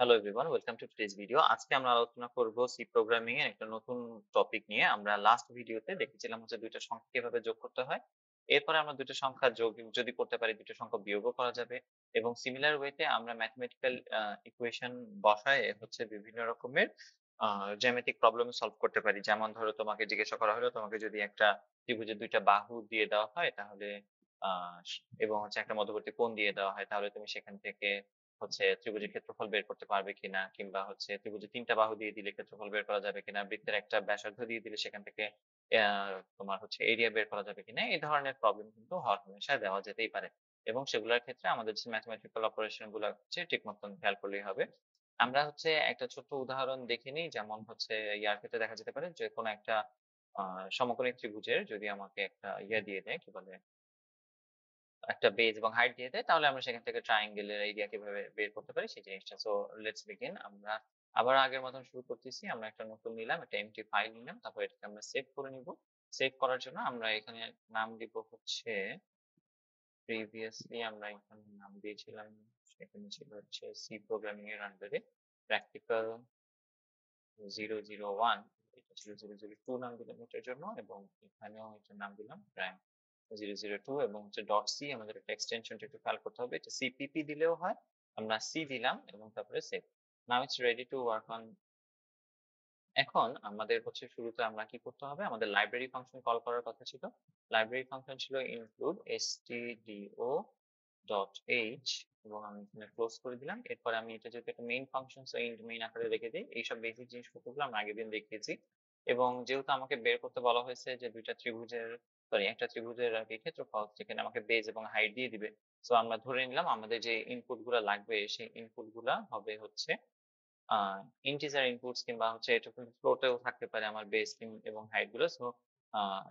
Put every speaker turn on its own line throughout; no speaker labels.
Hello everyone, welcome to today's video. আজকে আমরা আলোচনা করব সি প্রোগ্রামিং এর একটা নতুন টপিক নিয়ে। আমরা লাস্ট ভিডিওতে দেখেছিলাম হচ্ছে দুইটা সংখ্যা কিভাবে যোগ করতে হয়। এরপরে আমরা দুইটা সংখ্যা যোগ যদি করতে পারি, দুইটা সংখ্যা বিয়োগও করা যাবে। এবং সিমিলার ওয়েতে আমরা ম্যাথমেটিক্যাল ইকুয়েশন বসায়ে হচ্ছে বিভিন্ন রকমের জ্যামিতিক প্রবলেম সলভ করতে পারি। যেমন ধরো, তোমাকে জিজ্ঞাসা করা হলো, তোমাকে যদি একটা ত্রিভুজের দুইটা বাহু দিয়ে দেওয়া হয় তাহলে আ এবং হচ্ছে একটা মধ্যবর্তী কোণ দিয়ে দেওয়া হয়, তাহলে তুমি সেখান থেকে হচ্ছে ত্রিভুজের ক্ষেত্রফল বের করতে পারবে কিনা, কিংবা হচ্ছে ত্রিভুজের ৩ টা বাহু দিয়ে দিলে ক্ষেত্রফল বের করা যাবে কিনা, বৃত্তের একটা ব্যাসার্ধ দিয়ে দিলে সেখান থেকে আ তোমার হচ্ছে এরিয়া বের করা যাবে কিনা। এই ধরনের প্রবলেম কিন্তু হরহামেশা দেওয়া যেতেই পারে। এবং সেগুলোর ক্ষেত্রে আমাদের যে ম্যাথমেটিক্যাল অপারেশন গুলা হচ্ছে ঠিক মতন খেয়াল করলেই হবে। আমরা হচ্ছে একটা ছোট্ট উদাহরণ দেখে নিই। যেমন হচ্ছে ইয়ার ক্ষেত্রে দেখা যেতে পারে যে কোনো একটা আ সমকোণী ত্রিভুজের যদি আমাকে একটা দিয়ে দেয়, কি বলে, একটা বেজ এবং হাইট দিয়ে দেয়, তাহলে আমরা সেখান থেকে ট্রায়াঙ্গেল এর এরিয়া কিভাবে বের করতে পারি সেই জিনিসটা। So let's begin. আমরা আবার আগের মতন শুরু করতেছি। আমরা একটা নতুন নিলাম, একটা এমটি ফাইল নিলাম। তারপর এটাকে আমরা সেভ করে নিব। সেভ করার জন্য আমরা এখানে নাম দিব হচ্ছে, প্রিভিয়াসলি আমরা এখানে নাম দিয়েছিলাম, সেখানে ছিল হচ্ছে সি প্রোগ্রামিং এর আন্ডারে প্র্যাকটিক্যাল 001, এটা ছিল 002 নাম দিলাম এটার জন্য, এবং এখানেও এটার নাম দিলাম প্রাইম 002, এবং হচ্ছে ডট সি আমাদের একটা এক্সটেনশনটা একটু খেয়াল করতে হবে। এটা সিপিপি দিলেও হয়। আমরা সি দিলাম এবং তারপরে save. Now it's ready to work on. এখন আমাদের হচ্ছে শুরুতে আমরা কি করতে হবে, আমাদের লাইব্রেরি ফাংশন কল করার কথা ছিল। লাইব্রেরি ফাংশন ছিল ইনক্লুড stdio ডট এইচ, এবং আমি এখানে ক্লোজ করে দিলাম। এরপরে আমি এটা যেহেতু একটা main function, so int main আকারে রেখে দিই। এইসব বেসিক জিনিসপত্রগুলো আমরা আগের দিন দেখিয়েছি। এবং যেহেতু আমাকে বের করতে বলা হয়েছে যে একটা ত্রিভুজের আর কি ক্ষেত্রফল, যেখানে আমাকে বেজ এবং হাইট দিয়ে দিবে। সো আমরা ধরে নিলাম আমাদের যে ইনপুট গুলা লাগবে সেই ইনপুট গুলা হবে হচ্ছে ইন্টিজার ইনপুটস, কিংবা হচ্ছে এটা কিন্তু ফ্লোটেও থাকতে পারে আমার বেস এবং হাইট গুলো। সো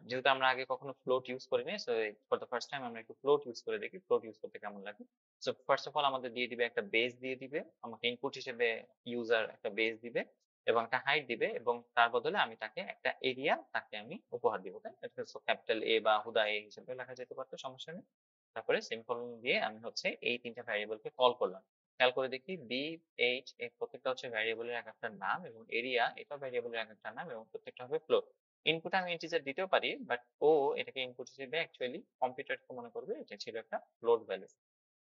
যেহেতু আমরা আগে কখনো ফ্লোট ইউজ করিনি, so for the first time আমরা একটু ফ্লোট ইউজ করে দেখি ফ্লোট ইউজ করতে কেমন লাগে। সো ফার্স্ট অফ অল আমাদের দিয়ে দিবে একটা বেস দিয়ে দিবে, আমাকে ইনপুট হিসেবে ইউজার একটা বেস দিবে এবং একটা হাইট দিবে, এবং তার বদলে আমি তাকে একটা এরিয়া তাকে আমি উপহার দিব। তাই এটা ক্যাপিটাল এ বা হুদা এ হিসেবে লেখা যেতে পারতো, সমস্যা নেই। তারপরে সেমিকোলন দিয়ে আমি হচ্ছে এই তিনটা ভ্যারিয়েবলকে কল করলাম। খেয়াল করে দেখি বি, এইচ এর প্রত্যেকটা হচ্ছে ভ্যারিয়েবলের এক একটা নাম, এবং এরিয়া এটা ভ্যারিয়েবলের এক একটা নাম, এবং প্রত্যেকটা হবে ফ্লোট। ইনপুট আমি ইন্টিজার দিতেও পারি, বাট ও এটাকে ইনপুট হিসেবে অ্যাকচুয়ালি কম্পিউটারকে মনে করবে এটা ছিল একটা ফ্লোট ভ্যালু।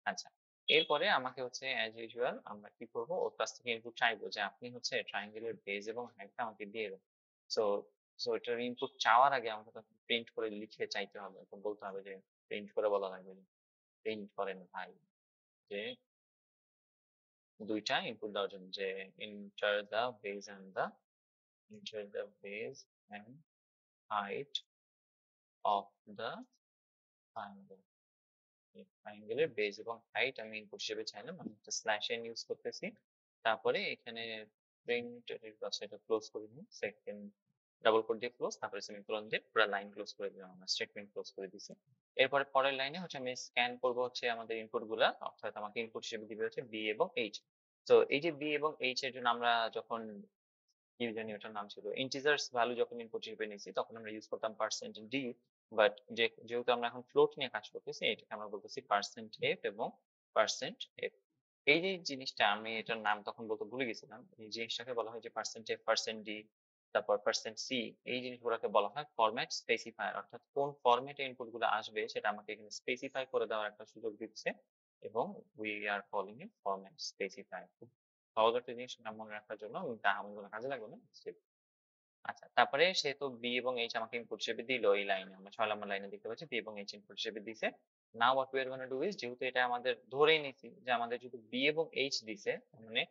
আচ্ছা, এরপরে আমাকে হচ্ছে অ্যাজ ইউজুয়াল আমরা কি করব, ওর কাছ থেকে ইনপুট চাইবো যে আপনি হচ্ছে ট্রায়াঙ্গেলের বেজ এবং হাইটটা আমাকে দিয়ে দেন। সো সো এটার ইনপুট চাওয়ার আগে আমাকে তখন প্রিন্ট করে লিখে চাইতে হবে, তো বলতে হবে যে প্রিন্ট করে বলা লাগবে, প্রিন্ট করেন ভাই, যে দুইটা ইনপুট দেওয়ার জন্য, যে enter the base and the enter the base and height of the triangle. এই ট্রায়াঙ্গেলের বেজ এবং হাইট আমি ইনপুট হিসেবে চাইলাম। আমি একটা স্ল্যাশ এন ইউজ করতেছি। তারপরে এখানে প্রিন্ট এর কাছে এটা ক্লোজ করে নিই। সেকেন্ড ডাবল কোট দিয়ে ক্লোজ, তারপরে সেমিকোলন দিয়ে পুরো লাইন ক্লোজ করে দিলাম, আমরা স্টেটমেন্ট ক্লোজ করে দিছি। এরপরে পরের লাইনে হচ্ছে আমি স্ক্যান করব হচ্ছে আমাদের ইনপুট গুলা, অর্থাৎ আমাকে ইনপুট হিসেবে দিবে হচ্ছে বি এবং এইচ। তো এই যে বি এবং এইচ এর জন্য আমরা যখন কি জানি ওটার নাম ছিল, ইন্টিজার্স ভ্যালু যখন ইনপুট হিসেবে নিয়েছি তখন আমরা ইউজ করতাম পার্সেন্ট ডি। বাট যেহেতু আমরা এখন ফ্লোট নিয়ে কাজ করতেছি, এটাকে আমরা বলতেছি পার্সেন্ট এফ এবং পার্সেন্ট এফ। এই যে জিনিসটা আমি এটার নাম তখন বলতে ভুলে গেছিলাম, এই জিনিসটাকে বলা হয় যে পার্সেন্ট এফ, পার্সেন্ট ডি, তারপর পার্সেন্ট সি। এই জিনিসগুলোকে বলা হয় ফরম্যাট স্পেসিফায়ার, অর্থাৎ কোন ফরম্যাটে ইনপুট গুলো আসবে সেটা আমাকে এখানে স্পেসিফাই করে দেওয়ার একটা সুযোগ দিচ্ছে, এবং we are calling it format specifier. সহজ একটা জিনিস নাম মনে রাখার জন্য, আমার কোনো কাজে লাগবে না। আচ্ছা, তারপরে সে তো বি এবং এইচ আমাকে ইনপুট হিসেবে দিল। এই লাইনে আমরা ৬ নম্বর লাইনে দেখতে পাচ্ছি বি এবং এইচ ইনপুট হিসেবে দিছে। Now what we are gonna do is, যেহেতু এটা আমাদের ধরেই নিছি যে আমাদের যদি বি এবং এইচ দিছে, মানে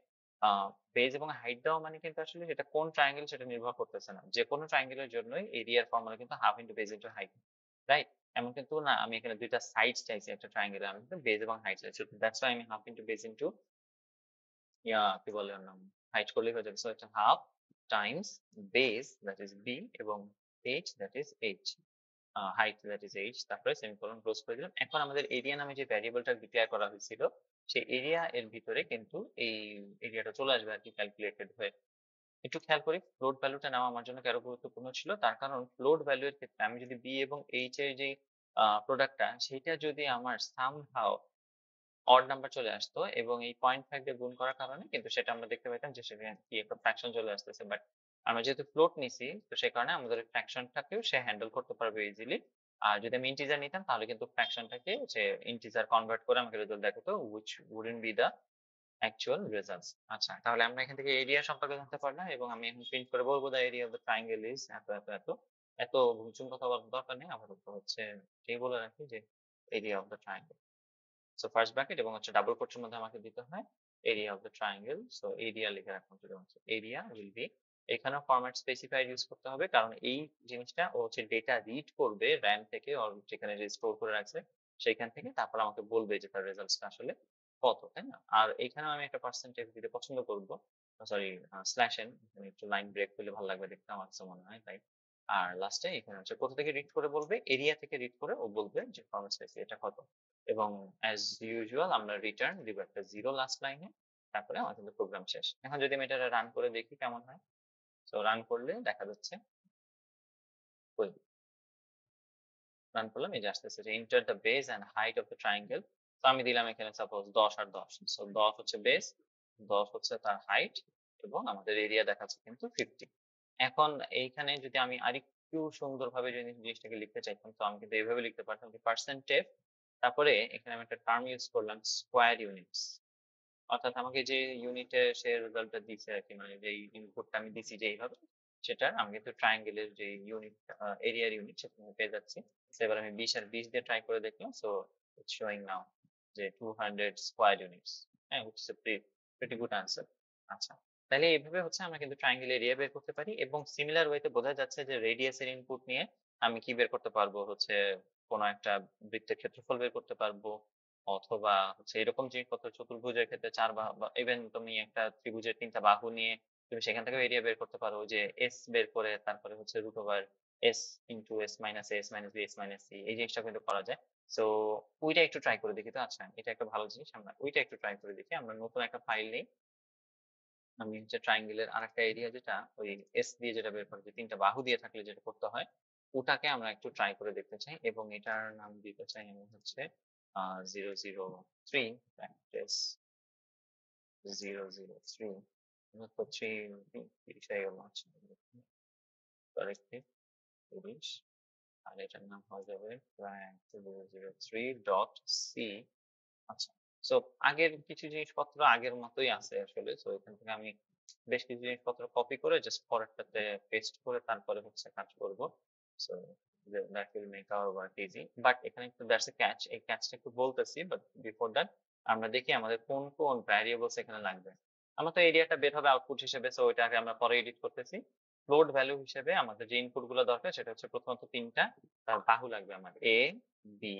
বেজ এবং হাইট দেওয়া মানে কিন্তু আসলে সেটা কোন ট্রায়াঙ্গেল সেটা নির্ভর করতেছে না। যেকোনো ট্রায়াঙ্গেলের জন্যই এরিয়ার ফর্মুলা কিন্তু half into base into height, right? এমন কিন্তু না আমি এখানে দুইটা সাইডস চাইছি একটা ট্রায়াঙ্গেলে, আমি কিন্তু বেজ এবং হাইট চাইছি। দ্যাটস ওয়াই আমি হাফ ইনটু বেজ ইনটু কি বলে ওর নাম, হাইট করলেই হয়ে যাবে। সো এটা half times base that is B এবং H that is H, height that is H, তারপরে সেমিকোলন ক্লোজ করে দিলাম। এখন আমাদের এরিয়া নামে যে ভ্যারিয়েবলটা ডিক্লেয়ার করা হয়েছিল, সেই এরিয়া এর ভিতরে কিন্তু এই এরিয়াটা চলে আসবে আর কি ক্যালকুলেটেড হয়ে। একটু খেয়াল করি ফ্লোট ভ্যালুটা নেওয়া আমার জন্য কেন গুরুত্বপূর্ণ ছিল, তার কারণ ফ্লোট ভ্যালু এর ক্ষেত্রে আমি যদি বি এবং এইচ এর যে প্রোডাক্টটা, সেটা যদি আমার সামহাও অড নাম্বার চলে আসতো এবং এই 0.5 দিয়ে গুণ করার কারণে কিন্তু সেটা আমরা দেখতে পেতাম যে সেখানে কি একটা ফ্র্যাকশন চলে আসতেছে। বাট আমরা যেহেতু ফ্লোট নিছি তো সে কারণে আমাদের ফ্র্যাকশনটাকেও সে হ্যান্ডেল করতে পারবে ইজিলি। আর যদি আমি ইন্টিজার নিতাম তাহলে কিন্তু ফ্র্যাকশনটাকে সে ইন্টিজার কনভার্ট করে আমাকে রেজাল্ট দেখাতো which wouldn't be the actual results। আচ্ছা, তাহলে আমরা এখান থেকে এরিয়া সম্পর্কে জানতে পারলাম এবং আমি এখন প্রিন্ট করে বলবো the area of the triangle is এত এত এত। এত ভুলচুন কথা বলার দরকার নেই, আপাতত হচ্ছে এই বলে রাখি যে area of the triangle. So first bracket এবং হচ্ছে ডাবল কোটসের মধ্যে আমাকে দিতে হয় area of the triangle. So area লিখে রাখুন, এরিয়া উইল বি, এখানেও ফরম্যাট স্পেসিফাইড ইউজ করতে হবে কারণ এই জিনিসটা ও হচ্ছে ডেটা রিড করবে র্যাম থেকে ওর যেখানে স্টোর করে রাখছে সেইখান থেকে, তারপর আমাকে বলবে যে তার রেজাল্টসটা আসলে কত, তাই না? আর এখানেও আমি একটা পার্সেন্টেজ দিতে পছন্দ করবো, সরি স্ল্যাশ এন, একটু লাইন ব্রেক করলে ভালো লাগবে দেখতে আমার কাছে মনে হয় তাই। আর লাস্টে এখানে হচ্ছে কোথা থেকে রিড করে বলবে, এরিয়া থেকে রিড করে ও বলবে যে ফরম্যাট স্পেস এটা কত। এবং অ্যাজ ইউজুয়াল আমরা রিটার্ন দিব একটা 0 লাস্ট লাইনে, তারপরে আমার কিন্তু প্রোগ্রাম শেষ। এখন যদি আমি এটা রান করে দেখি কেমন হয়। সো রান করলে দেখা যাচ্ছে, রান করলাম, এই যে আসতেছে যে enter the base and height of the triangle. তো আমি দিলাম এখানে সাপোজ 10 আর 10। সো 10 হচ্ছে বেস, 10 হচ্ছে তার হাইট এবং আমাদের এরিয়া দেখাচ্ছে কিন্তু 50। এখন এইখানে যদি আমি আরেকটু সুন্দরভাবে যদি জিনিসটাকে লিখতে চাইতাম তো আমি কিন্তু এইভাবে লিখতে পারতাম যে পার্সেন্টেজ, তারপরে এখানে আমি একটা টার্ম ইউজ করলাম স্কোয়ার ইউনিটস। অর্থাৎ আমাকে যে ইউনিটে সে রেজাল্টটা দিছে আরকি, মানে যেই ইনপুটটা আমি দিছি যেইভাবে, সেটার আমি কিন্তু ট্রায়াঙ্গেলের যে ইউনিট এরিয়ার ইউনিট সেটা আমি পেয়ে যাচ্ছি। সো এবার আমি 20 আর 20 দিয়ে ট্রাই করে দেখলাম। সো ইটস শোয়িং নাও যে 200 স্কয়ার ইউনিটস। হ্যাঁ, which is a pretty good answer। আচ্ছা, তাহলে এইভাবে হচ্ছে আমরা কিন্তু ট্রায়াঙ্গেল এরিয়া বের করতে পারি এবং সিমিলার ওয়েতে বোঝা যাচ্ছে যে রেডিয়াসের ইনপুট নিয়ে আমি কি বের করতে পারবো, হচ্ছে কোনো একটা বৃত্তের ক্ষেত্রফল বের করতে পারবো, অথবা হচ্ছে এরকম জিনিসপত্র চতুর্ভুজের ক্ষেত্রে 4 বা ইভেন তুমি একটা ত্রিভুজের 3 টা বাহু নিয়ে তুমি সেখান থেকেও এরিয়া বের করতে পারো, যে এস বের করে তারপরে হচ্ছে root over s into s minus s minus B S minus c, এই জিনিসটা কিন্তু করা যায়। সো ওইটা একটু ট্রাই করে দেখি তো। আচ্ছা, এটা একটা ভালো জিনিস, আমরা ওইটা একটু ট্রাই করে দেখি। আমরা নতুন একটা ফাইল নেই, আমি হচ্ছে ট্রায়াঙ্গেলের আরেকটা এরিয়া যেটা ওই এস দিয়ে যেটা বের করে, যে 3 টা বাহু দিয়ে থাকলে যেটা করতে হয়, ওটাকে আমরা একটু ট্রাই করে দেখতে চাই এবং এটার নাম দিতে চাই আমি হচ্ছে 003 প্র্যাকটিস 003। তো 30 হয়ে গেল। আচ্ছা, কারেক্টলি 30। আর এটার নাম হয়ে যাবে প্র্যাঙ্ক 003 ডট সি। আচ্ছা, সো আগের কিছু জিনিসপত্র আগের মতোই আছে আসলে। সো এখান থেকে আমি বেশ কিছু জিনিসপত্র কপি করে জাস্ট পরেরটাতে পেস্ট করে তারপরে হচ্ছে কাজ করব। So that will make our work easy. But এখানে একটু দ্যাটস এ ক্যাচ, এই ক্যাচটা একটু বলতেছি। বাট বিফোর দ্যাট আমরা দেখি আমাদের কোন কোন ভ্যারিয়েবলস এখানে লাগবে। আমরা তো এরিয়াটা বের হবে আউটপুট হিসেবে, সো ওইটাকে আমরা পরে এডিট করতেছি। ফ্লোট ভ্যালু হিসেবে আমাদের যে ইনপুট গুলো দরকার সেটা হচ্ছে প্রথমত 3টা, তার বাহু লাগবে আমার এ, বি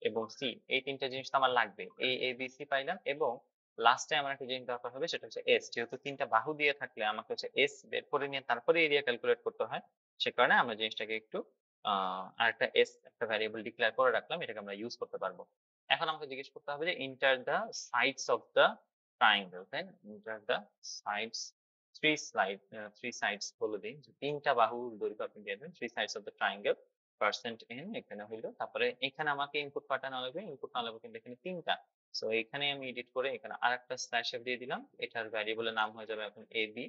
এবং সি। এই 3টা জিনিস তো আমার লাগবে। এ বি সি পাইলাম এবং লাস্টে আমার একটা জিনিস দরকার হবে সেটা হচ্ছে এস। যেহেতু 3টা বাহু দিয়ে থাকলে আমাকে হচ্ছে এস বের করে নিয়ে তারপরে এরিয়া ক্যালকুলেট করতে হয়। সে কারণে আমরা জিনিসটাকে একটু আরেকটা এস একটা ভ্যারিয়েবল ডিক্লেয়ার করে রাখলাম, এটাকে আমরা ইউজ করতে পারবো। এখন আমাকে জিজ্ঞেস করতে হবে যে enter the sides of the triangle, তাই না? Enter the sides, three sides বলে দিন, যে 3টা বাহুর দৈর্ঘ্য আপনি দিয়ে দেবেন, three sides of the triangle percent N এখানে হইলো। তারপরে এখানে আমাকে ইনপুট পাঠানো লাগবে, ইনপুট না লাগবে কিন্তু এখানে 3টা। সো এখানে আমি এডিট করে এখানে আরেকটা স্ল্যাশ এফ দিয়ে দিলাম, এটার ভ্যারিয়েবলের নাম হয়ে যাবে এখন এ বি।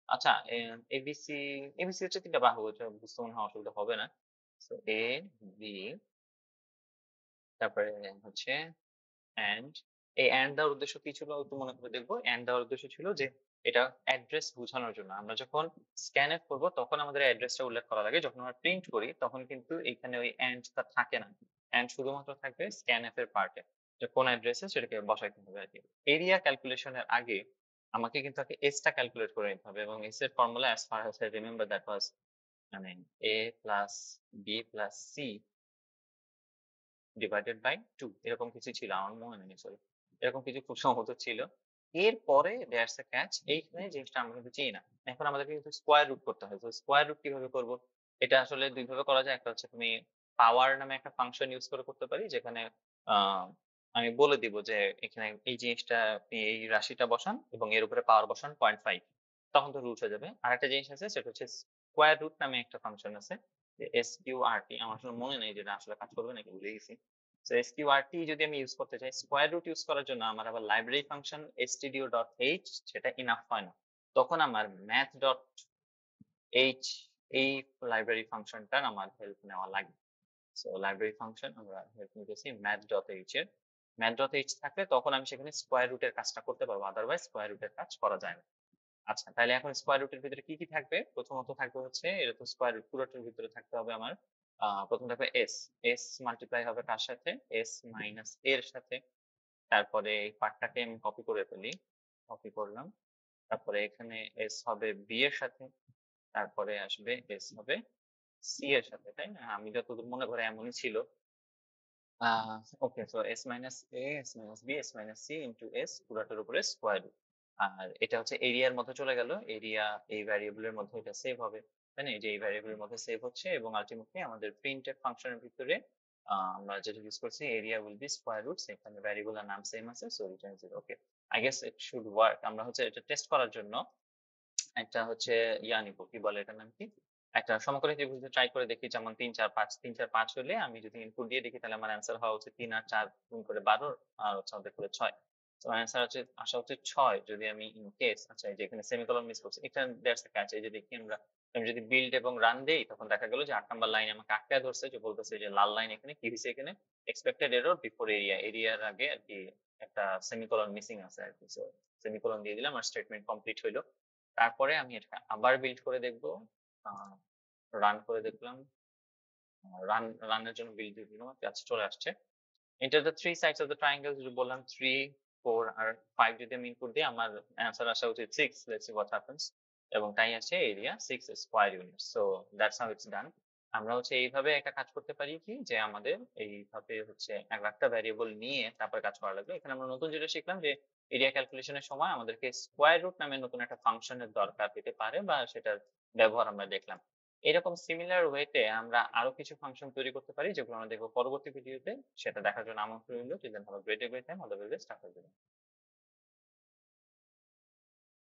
আচ্ছা, এবিসি, এবিসি হচ্ছে 3টা বাহু, এটা বুঝতে মনে হয় অসুবিধা হবে না। সো এ বি, তারপরে হচ্ছে অ্যান্ড, এই অ্যান্ড দেওয়ার উদ্দেশ্য কি ছিল একটু মনে করে দেখবো। অ্যান্ড দেওয়ার উদ্দেশ্য ছিল যে এটা অ্যাড্রেস বোঝানোর জন্য। আমরা যখন স্ক্যানএফ করবো তখন আমাদের অ্যাড্রেসটা উল্লেখ করা লাগে, যখন আমরা প্রিন্ট করি তখন কিন্তু এখানে ওই অ্যান্ডটা থাকে না। অ্যান্ড শুধুমাত্র থাকবে স্ক্যানএফ এর পার্টে, যে কোন অ্যাড্রেসে সেটাকে বসাইতে হবে আর কি। এরিয়া ক্যালকুলেশনের আগে আমাকে কিন্তু আগে এসটা ক্যালকুলেট করে নিতে হবে এবং এস এর formula as far as I remember that was মানে A plus B plus C divided by 2, এরকম কিছু ছিল, আমার মনে নেই, সরি, এরকম কিছু খুব সম্ভবত ছিল। এরপরে দ্যাটস এ ক্যাচ, এইখানে জিনিসটা আমরা কিন্তু চিনি না। এখন আমাদেরকে কিন্তু স্কোয়ার রুট করতে হয়। তো স্কোয়ার রুট কিভাবে করব? এটা আসলে দুই ভাবে করা যায়। একটা হচ্ছে তুমি পাওয়ার নামে একটা ফাংশন ইউজ করে করতে পারি, যেখানে আমি বলে দিব যে এখানে এই জিনিসটা আপনি এই রাশিটা বসান এবং এর উপরে পাওয়ার বসান 0.5, তখন তো রুট হয়ে যাবে। আর একটা জিনিস আছে সেটা হচ্ছে স্কোয়ার রুট নামে একটা ফাংশন আছে, যে এস কিউ আর টি, আমার আসলে মনে নেই যেটা আসলে কাজ করবে নাকি, ভুলে গেছি। সো স্কিউআরটি যদি আমি ইউজ করতে চাই, স্কোয়ার রুট ইউজ করার জন্য আমার আবার লাইব্রেরি ফাংশন stdio.h সেটা ইনাফ হয় না। তখন আমার math.h এই লাইব্রেরি ফাংশনটার আমার হেল্প নেওয়া লাগবে। সো লাইব্রেরি ফাংশন আমরা হেল্প নিতেছি math.h এর। math.h থাকলে তখন আমি সেখানে স্কোয়ার রুটের কাজটা করতে পারবো, আদারওয়াইজ স্কোয়ার রুটের কাজ করা যায় না। আচ্ছা, তাহলে এখন স্কোয়ার রুটের ভিতরে কি কি থাকবে? প্রথমত থাকবে হচ্ছে, এটা তো স্কোয়ার রুট, পুরোটার ভিতরে থাকতে হবে আমার প্রথম থাকবে এস। এস মাল্টিপ্লাই হবে কার সাথে? এস মাইনাস এর সাথে। তারপরে এই পার্টটাকে আমি কপি করে ফেলি, কপি করলাম। তারপরে এখানে এস হবে বি এর সাথে, তারপরে আসবে এস হবে সি এর সাথে, তাই না? আমি যতদূর মনে করে এমনই ছিল। Okay, so S minus A, S minus B, S minus C into S পুরাটার উপরে স্কোয়ার রুট। আর এটা হচ্ছে এরিয়ার মধ্যে চলে গেল, এরিয়া এই ভ্যারিয়েবলের মধ্যে এটা সেভ হবে, তাই না? এই যে এই ভ্যারিয়েবলের মধ্যে সেভ হচ্ছে, এবং আলটিমেটলি আমাদের প্রিন্টএফ ফাংশনের ভিতরে আমরা যেটা ইউজ করছি, area will be square root, সেখানে ভ্যারিয়েবলের নাম সেম আছে, so return 0। Okay, I guess it should work. আমরা হচ্ছে এটা টেস্ট করার জন্য একটা হচ্ছে নিব, কি বলে এটার নাম কি, একটা সমকোণী ত্রিভুজ ট্রাই করে দেখি, যেমন 3 4 5, 3 4 5 হলে আমি যদি ইনপুট দিয়ে দেখি, তাহলে আমার অ্যান্সার হওয়া উচিত 3 আর 4 গুণ করে 12, আর হচ্ছে আমাদের করে 6। তো অ্যান্সার হচ্ছে আসা হচ্ছে 6 যদি আমি ইন কেস, আচ্ছা এই যে এখানে সেমিকোলন মিস করছি, এটা দ্যাটস দ্য ক্যাচ। এই যে দেখি আমরা, আমি যদি বিল্ড এবং রান দেই, তখন দেখা গেল যে 8 নাম্বার লাইনে আমাকে আটকায় ধরছে, যে বলতেছে যে লাল লাইন এখানে কি হইছে, এখানে এক্সপেক্টেড এরর বিফোর এরিয়া, এরিয়ার আগে আর কি একটা সেমিকোলন মিসিং আছে আর কি। সো সেমিকোলন দিয়ে দিলাম, আর স্টেটমেন্ট কমপ্লিট হইলো। তারপরে আমি এটা আবার বিল্ড করে দেখব, রান করে দেখলাম, রানের জন্য বিল্ড দিয়ে দিলাম, আচ্ছা চলে আসছে। Enter the three sides of the triangle, যদি বললাম 3 4 আর 5 যদি আমি ইনপুট দিই, আমার অ্যান্সার আসা উচিত 6। Let's see what happens. এবং তাই আছে area 6 square unit. So that's how it's ডান। আমরা হচ্ছে এইভাবে একটা কাজ করতে পারি কি, যে আমাদের এইভাবে হচ্ছে একটা ভ্যারিয়েবল নিয়ে তারপর কাজ করা লাগবে। এখানে আমরা নতুন যেটা শিখলাম, যে এরিয়া ক্যালকুলেশনের সময় আমাদেরকে স্কয়ার রুট নামে নতুন একটা ফাংশনের দরকার হতে পারে, বা সেটার ব্যবহার আমরা দেখলাম। এরকম সিমিলার ওয়েতে আমরা আরো কিছু ফাংশন তৈরি করতে পারি, যেগুলো আমরা দেখবো পরবর্তী ভিডিওতে। সেটা দেখার জন্য আমন্ত্রণ রইল। Till then have a great day, great time. All the very best.